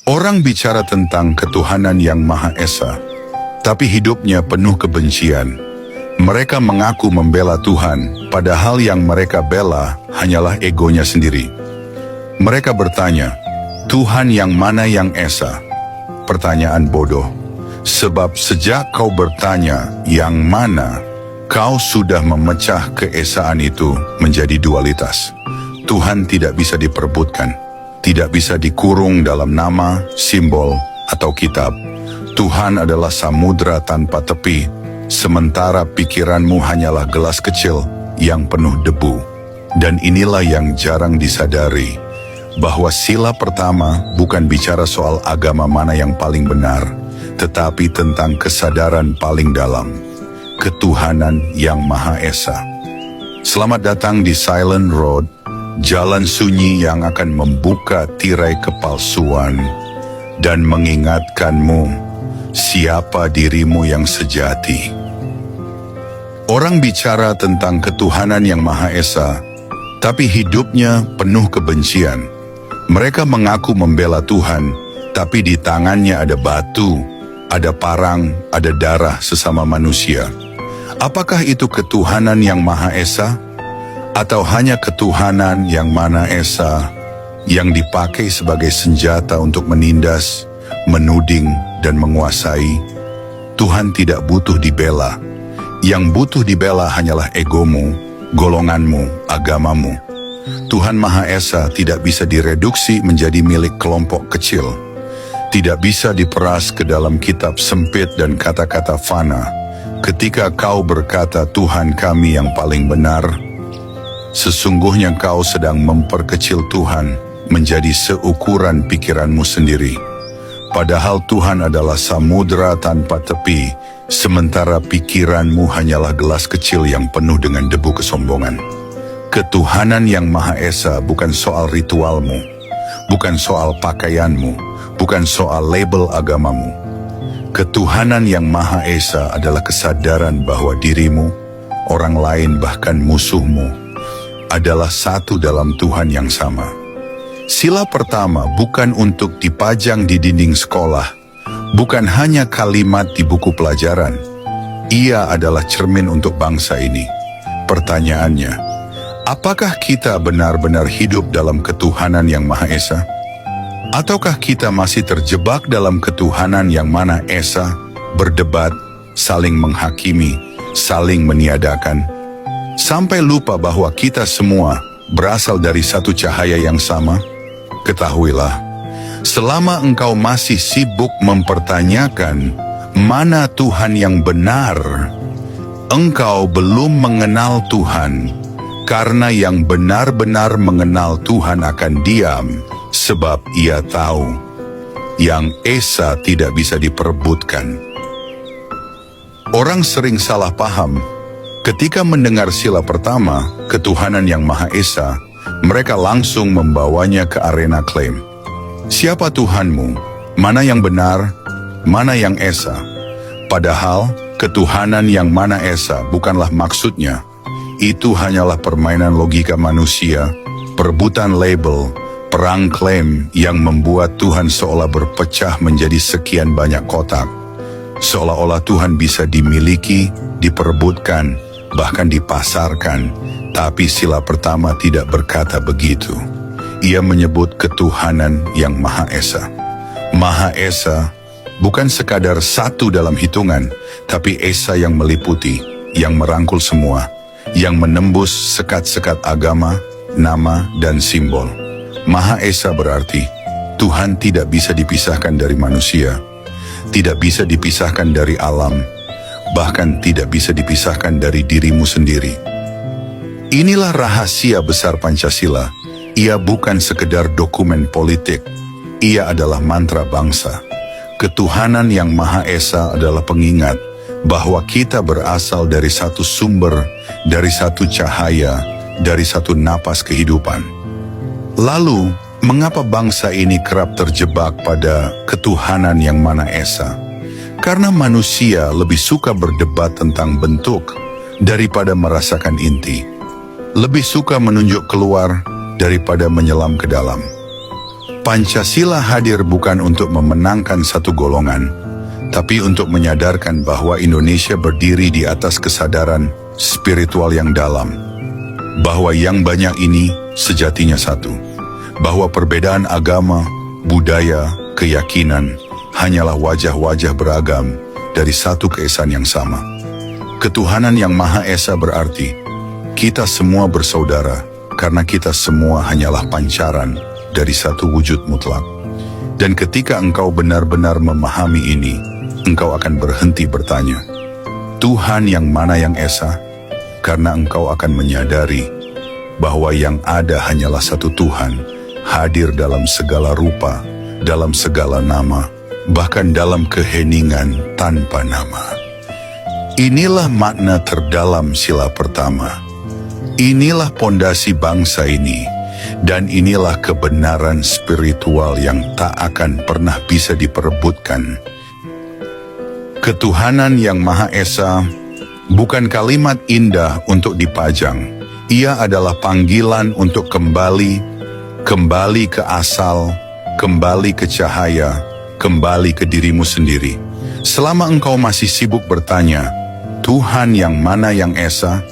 Orang bicara tentang ketuhanan yang Maha Esa, tapi hidupnya penuh kebencian. Mereka mengaku membela Tuhan, padahal yang mereka bela hanyalah egonya sendiri. Mereka bertanya, Tuhan yang mana yang Esa? Pertanyaan bodoh, sebab sejak kau bertanya yang mana, kau sudah memecah keesaan itu menjadi dualitas. Tuhan tidak bisa diperebutkan, tidak bisa dikurung dalam nama, simbol, atau kitab. Tuhan adalah samudra tanpa tepi, sementara pikiranmu hanyalah gelas kecil yang penuh debu. Dan inilah yang jarang disadari, bahwa sila pertama bukan bicara soal agama mana yang paling benar, tetapi tentang kesadaran paling dalam, ketuhanan yang Maha Esa. Selamat datang di Silent Road, jalan sunyi yang akan membuka tirai kepalsuan dan mengingatkanmu siapa dirimu yang sejati. Orang bicara tentang ketuhanan yang Maha Esa, tapi hidupnya penuh kebencian. Mereka mengaku membela Tuhan, tapi di tangannya ada batu, ada parang, ada darah sesama manusia. Apakah itu ketuhanan yang Maha Esa? Atau hanya ketuhanan yang Maha Esa yang dipakai sebagai senjata untuk menindas, menuding, dan menguasai? Tuhan tidak butuh dibela. Yang butuh dibela hanyalah egomu, golonganmu, agamamu. Tuhan Maha Esa tidak bisa direduksi menjadi milik kelompok kecil. Tidak bisa diperas ke dalam kitab sempit dan kata-kata fana. Ketika kau berkata Tuhan kami yang paling benar, sesungguhnya kau sedang memperkecil Tuhan menjadi seukuran pikiranmu sendiri. Padahal Tuhan adalah samudra tanpa tepi, sementara pikiranmu hanyalah gelas kecil yang penuh dengan debu kesombongan. Ketuhanan yang Maha Esa bukan soal ritualmu, bukan soal pakaianmu, bukan soal label agamamu. Ketuhanan yang Maha Esa adalah kesadaran bahwa dirimu, orang lain bahkan musuhmu, adalah satu dalam Tuhan yang sama. Sila pertama bukan untuk dipajang di dinding sekolah, bukan hanya kalimat di buku pelajaran. Ia adalah cermin untuk bangsa ini. Pertanyaannya, apakah kita benar-benar hidup dalam ketuhanan yang Maha Esa? Ataukah kita masih terjebak dalam ketuhanan yang Maha Esa, berdebat, saling menghakimi, saling meniadakan, sampai lupa bahwa kita semua berasal dari satu cahaya yang sama? Ketahuilah, selama engkau masih sibuk mempertanyakan mana Tuhan yang benar, engkau belum mengenal Tuhan, karena yang benar-benar mengenal Tuhan akan diam, sebab ia tahu yang Esa tidak bisa diperebutkan. Orang sering salah paham. Ketika mendengar sila pertama, ketuhanan yang Maha Esa, mereka langsung membawanya ke arena klaim. Siapa Tuhanmu? Mana yang benar? Mana yang Esa? Padahal, ketuhanan yang Maha Esa bukanlah maksudnya. Itu hanyalah permainan logika manusia, perebutan label, perang klaim yang membuat Tuhan seolah berpecah menjadi sekian banyak kotak. Seolah-olah Tuhan bisa dimiliki, diperebutkan, bahkan dipasarkan, tapi sila pertama tidak berkata begitu. Ia menyebut ketuhanan yang Maha Esa. Maha Esa bukan sekadar satu dalam hitungan, tapi Esa yang meliputi, yang merangkul semua, yang menembus sekat-sekat agama, nama, dan simbol. Maha Esa berarti Tuhan tidak bisa dipisahkan dari manusia, tidak bisa dipisahkan dari alam, bahkan tidak bisa dipisahkan dari dirimu sendiri. Inilah rahasia besar Pancasila. Ia bukan sekedar dokumen politik. Ia adalah mantra bangsa. Ketuhanan yang Maha Esa adalah pengingat bahwa kita berasal dari satu sumber, dari satu cahaya, dari satu napas kehidupan. Lalu, mengapa bangsa ini kerap terjebak pada ketuhanan yang Maha Esa? Karena manusia lebih suka berdebat tentang bentuk daripada merasakan inti. Lebih suka menunjuk keluar daripada menyelam ke dalam. Pancasila hadir bukan untuk memenangkan satu golongan, tapi untuk menyadarkan bahwa Indonesia berdiri di atas kesadaran spiritual yang dalam, bahwa yang banyak ini sejatinya satu, bahwa perbedaan agama, budaya, keyakinan hanyalah wajah-wajah beragam dari satu keesaan yang sama. Ketuhanan yang Maha Esa berarti kita semua bersaudara karena kita semua hanyalah pancaran dari satu wujud mutlak. Dan ketika engkau benar-benar memahami ini, engkau akan berhenti bertanya, Tuhan yang mana yang Esa? Karena engkau akan menyadari bahwa yang ada hanyalah satu Tuhan, hadir dalam segala rupa, dalam segala nama, bahkan dalam keheningan tanpa nama. Inilah makna terdalam sila pertama. Inilah pondasi bangsa ini, dan inilah kebenaran spiritual yang tak akan pernah bisa diperebutkan. Ketuhanan yang Maha Esa bukan kalimat indah untuk dipajang. Ia adalah panggilan untuk kembali ke asal, kembali ke cahaya, kembali ke dirimu sendiri. Selama engkau masih sibuk bertanya, Tuhan yang mana yang Esa?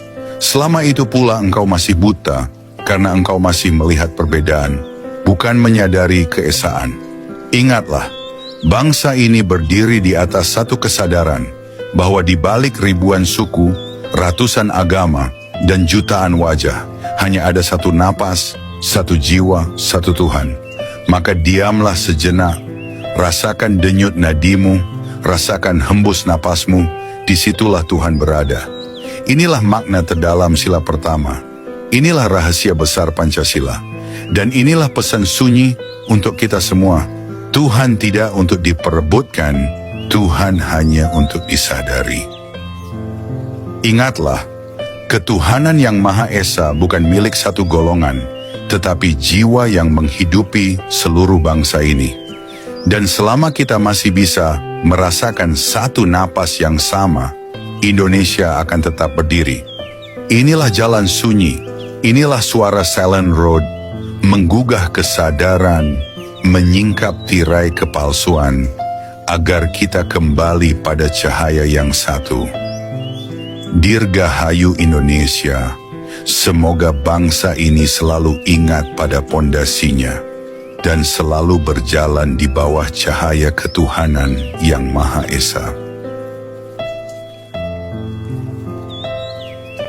Selama itu pula engkau masih buta, karena engkau masih melihat perbedaan, bukan menyadari keesaan. Ingatlah, bangsa ini berdiri di atas satu kesadaran, bahwa di balik ribuan suku, ratusan agama, dan jutaan wajah, hanya ada satu napas, satu jiwa, satu Tuhan. Maka diamlah sejenak, rasakan denyut nadimu, rasakan hembus napasmu, disitulah Tuhan berada. Inilah makna terdalam sila pertama. Inilah rahasia besar Pancasila. Dan inilah pesan sunyi untuk kita semua. Tuhan tidak untuk diperebutkan, Tuhan hanya untuk disadari. Ingatlah, ketuhanan yang Maha Esa bukan milik satu golongan, tetapi jiwa yang menghidupi seluruh bangsa ini. Dan selama kita masih bisa merasakan satu napas yang sama, Indonesia akan tetap berdiri. Inilah jalan sunyi, inilah suara Silent Road, menggugah kesadaran, menyingkap tirai kepalsuan, agar kita kembali pada cahaya yang satu. Dirgahayu Indonesia, semoga bangsa ini selalu ingat pada pondasinya, dan selalu berjalan di bawah cahaya ketuhanan yang Maha Esa.